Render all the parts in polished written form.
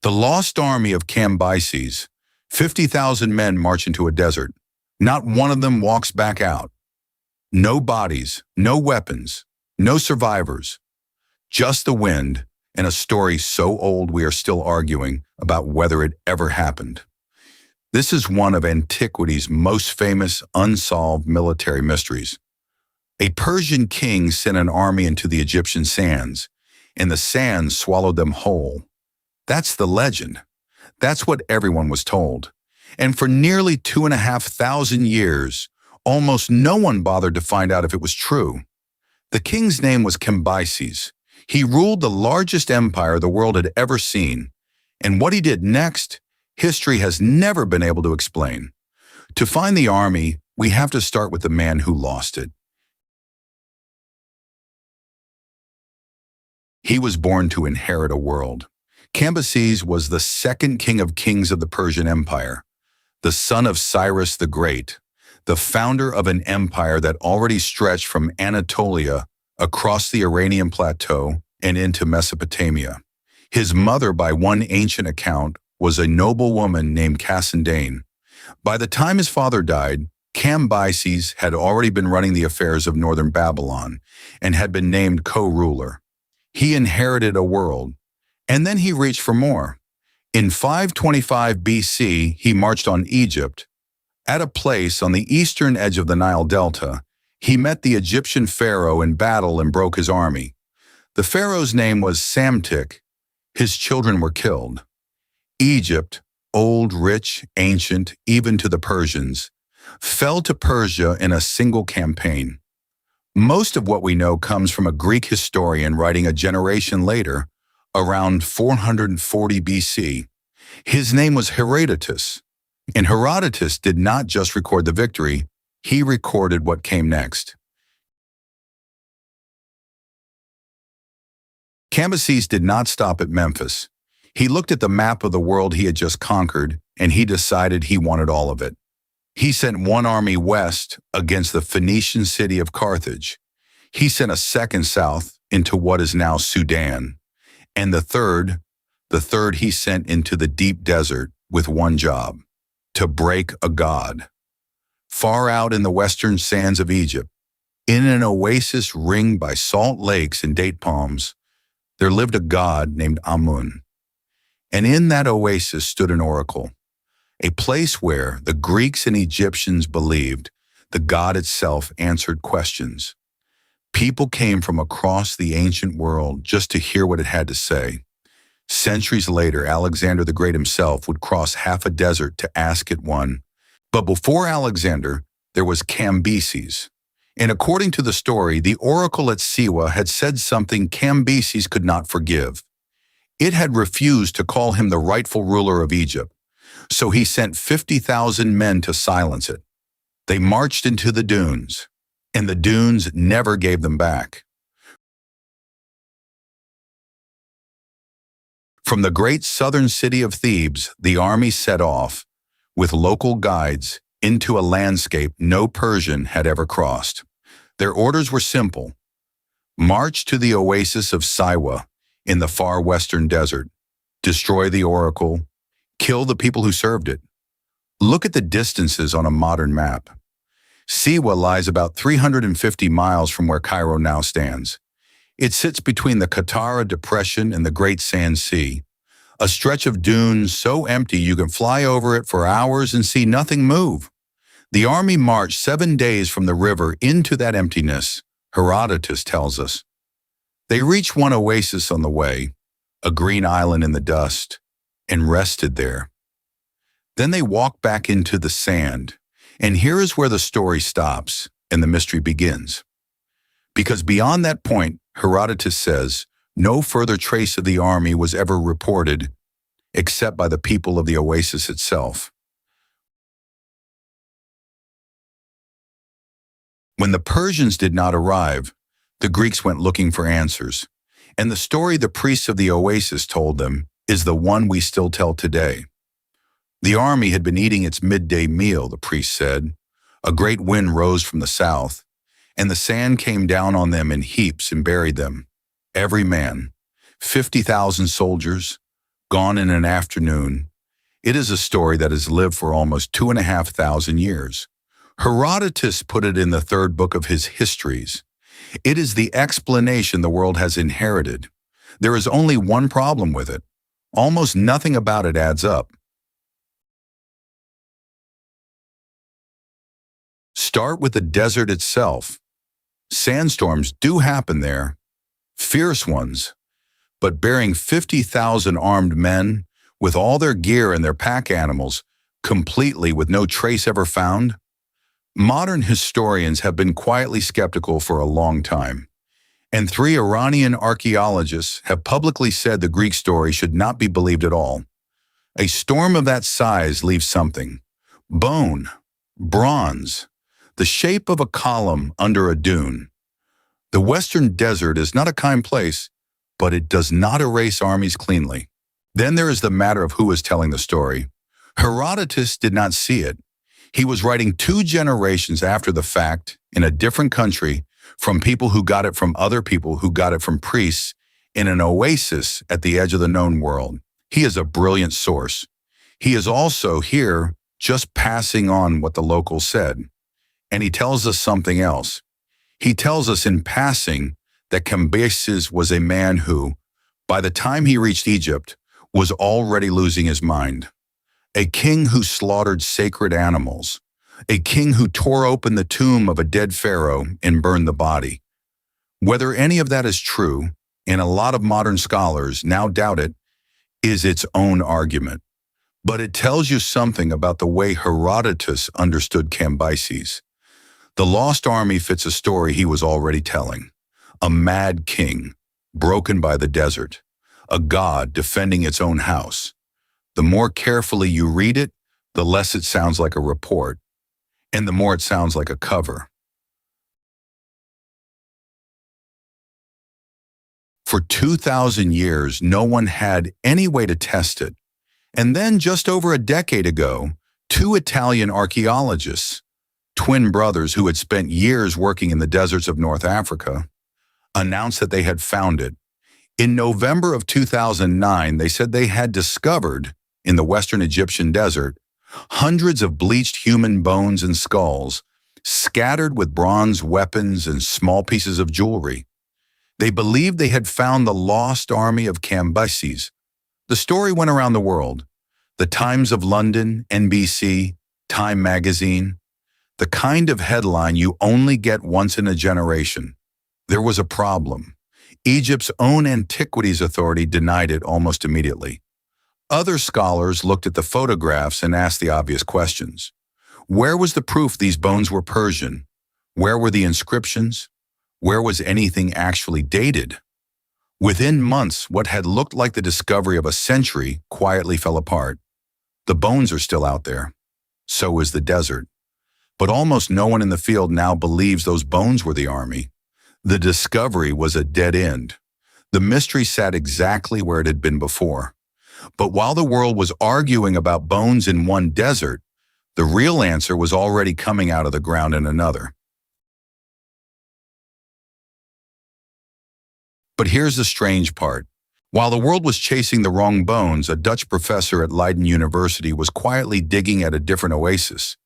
The lost army of Cambyses, 50,000 men march into a desert. Not one of them walks back out. No bodies, no weapons, no survivors. Just the wind and a story so old we are still arguing about whether it ever happened. This is one of antiquity's most famous unsolved military mysteries. A Persian king sent an army into the Egyptian sands, and the sands swallowed them whole. That's the legend. That's what everyone was told. And for nearly 2,500 years, almost no one bothered to find out if it was true. The king's name was Cambyses. He ruled the largest empire the world had ever seen. And what he did next, history has never been able to explain. To find the army, we have to start with the man who lost it. He was born to inherit a world. Cambyses was the second king of kings of the Persian Empire, the son of Cyrus the Great, the founder of an empire that already stretched from Anatolia across the Iranian plateau and into Mesopotamia. His mother, by one ancient account, was a noble woman named Cassandane. By the time his father died, Cambyses had already been running the affairs of northern Babylon and had been named co-ruler. He inherited a world, and then he reached for more. In 525 BC, he marched on Egypt. At a place on the eastern edge of the Nile Delta, he met the Egyptian pharaoh in battle and broke his army. The pharaoh's name was Psamtik. His children were killed. Egypt, old, rich, ancient, even to the Persians, fell to Persia in a single campaign. Most of what we know comes from a Greek historian writing a generation later, around 440 BC. His name was Herodotus, and Herodotus did not just record the victory, he recorded what came next. Cambyses did not stop at Memphis. He looked at the map of the world he had just conquered, and he decided he wanted all of it. He sent one army west against the Phoenician city of Carthage. He sent a second south into what is now Sudan. And the third he sent into the deep desert with one job, to break a god. Far out in the western sands of Egypt, in an oasis ringed by salt lakes and date palms, there lived a god named Amun. And in that oasis stood an oracle, a place where the Greeks and Egyptians believed the god itself answered questions. People came from across the ancient world just to hear what it had to say. Centuries later, Alexander the Great himself would cross half a desert to ask it one. But before Alexander, there was Cambyses. And according to the story, the oracle at Siwa had said something Cambyses could not forgive. It had refused to call him the rightful ruler of Egypt. So he sent 50,000 men to silence it. They marched into the dunes, and the dunes never gave them back. From the great southern city of Thebes, the army set off, with local guides, into a landscape no Persian had ever crossed. Their orders were simple. March to the oasis of Siwa in the far western desert. Destroy the oracle. Kill the people who served it. Look at the distances on a modern map. Siwa lies about 350 miles from where Cairo now stands. It sits between the Qattara Depression and the Great Sand Sea, a stretch of dunes so empty you can fly over it for hours and see nothing move. The army marched 7 days from the river into that emptiness, Herodotus tells us. They reached one oasis on the way, a green island in the dust, and rested there. Then they walked back into the sand, and here is where the story stops and the mystery begins. Because beyond that point, Herodotus says, no further trace of the army was ever reported except by the people of the oasis itself. When the Persians did not arrive, the Greeks went looking for answers, and the story the priests of the oasis told them is the one we still tell today. The army had been eating its midday meal, the priest said. A great wind rose from the south, and the sand came down on them in heaps and buried them. Every man, 50,000 soldiers, gone in an afternoon. It is a story that has lived for almost 2,500 years. Herodotus put it in the third book of his histories. It is the explanation the world has inherited. There is only one problem with it. Almost nothing about it adds up. Start with the desert itself. Sandstorms do happen there, fierce ones, but bearing 50,000 armed men with all their gear and their pack animals, completely with no trace ever found? Modern historians have been quietly skeptical for a long time, and 3 Iranian archaeologists have publicly said the Greek story should not be believed at all. A storm of that size leaves something. Bone, bronze, the shape of a column under a dune. The Western Desert is not a kind place, but it does not erase armies cleanly. Then there is the matter of who is telling the story. Herodotus did not see it. He was writing 2 generations after the fact in a different country from people who got it from other people who got it from priests in an oasis at the edge of the known world. He is a brilliant source. He is also here just passing on what the locals said. And he tells us something else. He tells us in passing that Cambyses was a man who, by the time he reached Egypt, was already losing his mind. A king who slaughtered sacred animals. A king who tore open the tomb of a dead pharaoh and burned the body. Whether any of that is true, and a lot of modern scholars now doubt it, is its own argument. But it tells you something about the way Herodotus understood Cambyses. The lost army fits a story he was already telling. A mad king, broken by the desert. A god defending its own house. The more carefully you read it, the less it sounds like a report, and the more it sounds like a cover. For 2,000 years, no one had any way to test it. And then just over a decade ago, 2 Italian archaeologists, twin brothers who had spent years working in the deserts of North Africa, announced that they had found it. In November of 2009, they said they had discovered, in the western Egyptian desert, hundreds of bleached human bones and skulls, scattered with bronze weapons and small pieces of jewelry. They believed they had found the lost army of Cambyses. The story went around the world. The Times of London, NBC, Time magazine. The kind of headline you only get once in a generation. There was a problem. Egypt's own Antiquities Authority denied it almost immediately. Other scholars looked at the photographs and asked the obvious questions. Where was the proof these bones were Persian? Where were the inscriptions? Where was anything actually dated? Within months, what had looked like the discovery of a century quietly fell apart. The bones are still out there. So is the desert. But almost no one in the field now believes those bones were the army. The discovery was a dead end. The mystery sat exactly where it had been before. But while the world was arguing about bones in one desert, the real answer was already coming out of the ground in another. But here's the strange part. While the world was chasing the wrong bones, a Dutch professor at Leiden University was quietly digging at a different oasis.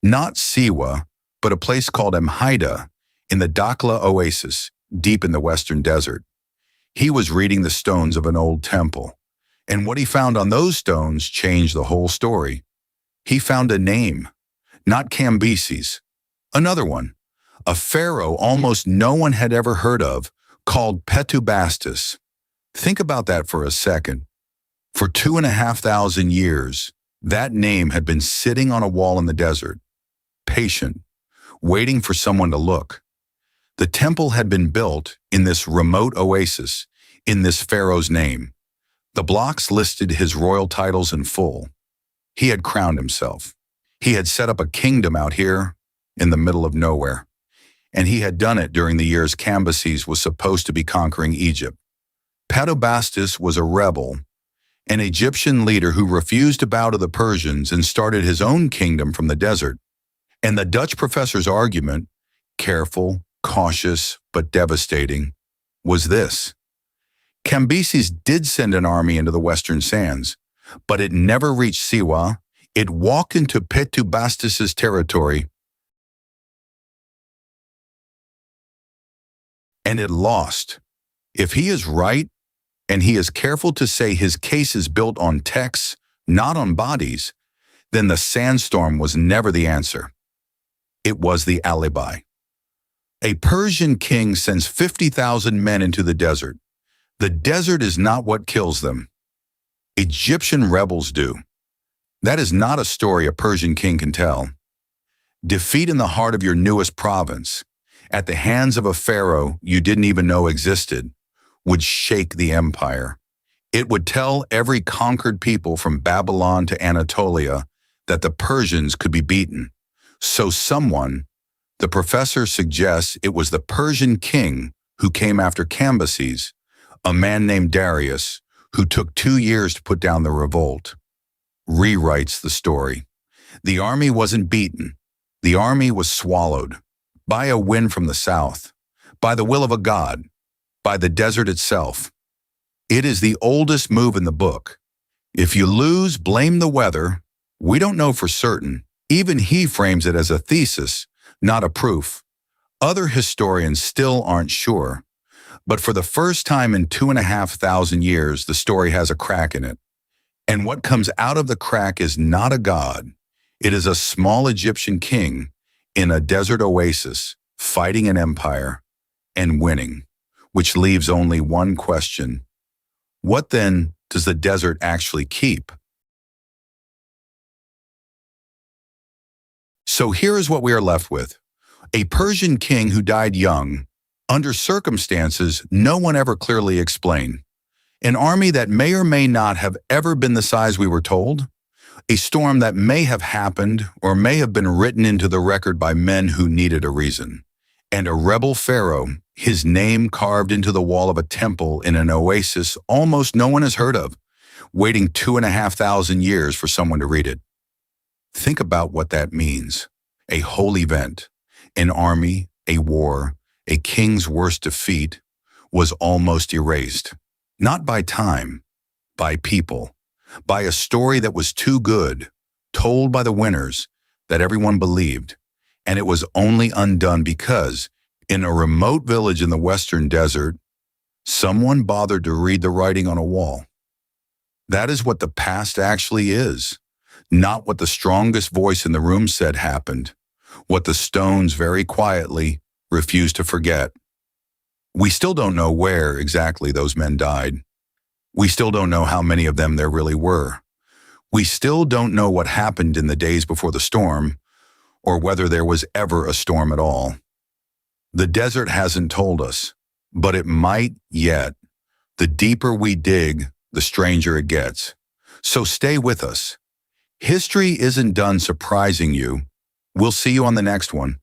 Not Siwa, but a place called Heir in the Dakhla oasis, deep in the western desert. He was reading the stones of an old temple, and what he found on those stones changed the whole story. He found a name, not Cambyses, another one, a pharaoh almost no one had ever heard of, called Petubastis. Think about that for a second. For 2,500 years, that name had been sitting on a wall in the desert, patient, waiting for someone to look. The temple had been built in this remote oasis, in this pharaoh's name. The blocks listed his royal titles in full. He had crowned himself. He had set up a kingdom out here in the middle of nowhere. And he had done it during the years Cambyses was supposed to be conquering Egypt. Petubastis was a rebel, an Egyptian leader who refused to bow to the Persians and started his own kingdom from the desert. And the Dutch professor's argument, careful, cautious, but devastating, was this. Cambyses did send an army into the western sands, but it never reached Siwa. It walked into Petubastis' territory, and it lost. If he is right, and he is careful to say his case is built on texts, not on bodies, then the sandstorm was never the answer. It was the alibi. A Persian king sends 50,000 men into the desert. The desert is not what kills them. Egyptian rebels do. That is not a story a Persian king can tell. Defeat in the heart of your newest province, at the hands of a pharaoh you didn't even know existed, would shake the empire. It would tell every conquered people from Babylon to Anatolia that the Persians could be beaten. So the professor suggests it was the Persian king who came after Cambyses, a man named Darius, who took 2 years to put down the revolt. Rewrites the story. The army wasn't beaten. The army was swallowed by a wind from the south, by the will of a god, by the desert itself. It is the oldest move in the book. If you lose, blame the weather. We don't know for certain. Even he frames it as a thesis, not a proof. Other historians still aren't sure. But for the first time in 2,500 years, the story has a crack in it. And what comes out of the crack is not a god. It is a small Egyptian king in a desert oasis, fighting an empire and winning, which leaves only one question. What then does the desert actually keep? So here is what we are left with. A Persian king who died young, under circumstances no one ever clearly explained. An army that may or may not have ever been the size we were told. A storm that may have happened or may have been written into the record by men who needed a reason. And a rebel pharaoh, his name carved into the wall of a temple in an oasis almost no one has heard of, waiting 2,500 years for someone to read it. Think about what that means. A whole event, an army, a war, a king's worst defeat, was almost erased. Not by time, by people, by a story that was too good, told by the winners, that everyone believed. And it was only undone because, in a remote village in the western desert, someone bothered to read the writing on a wall. That is what the past actually is, not what the strongest voice in the room said happened, what the stones very quietly refused to forget. We still don't know where exactly those men died. We still don't know how many of them there really were. We still don't know what happened in the days before the storm, or whether there was ever a storm at all. The desert hasn't told us, but it might yet. The deeper we dig, the stranger it gets. So stay with us. History isn't done surprising you. We'll see you on the next one.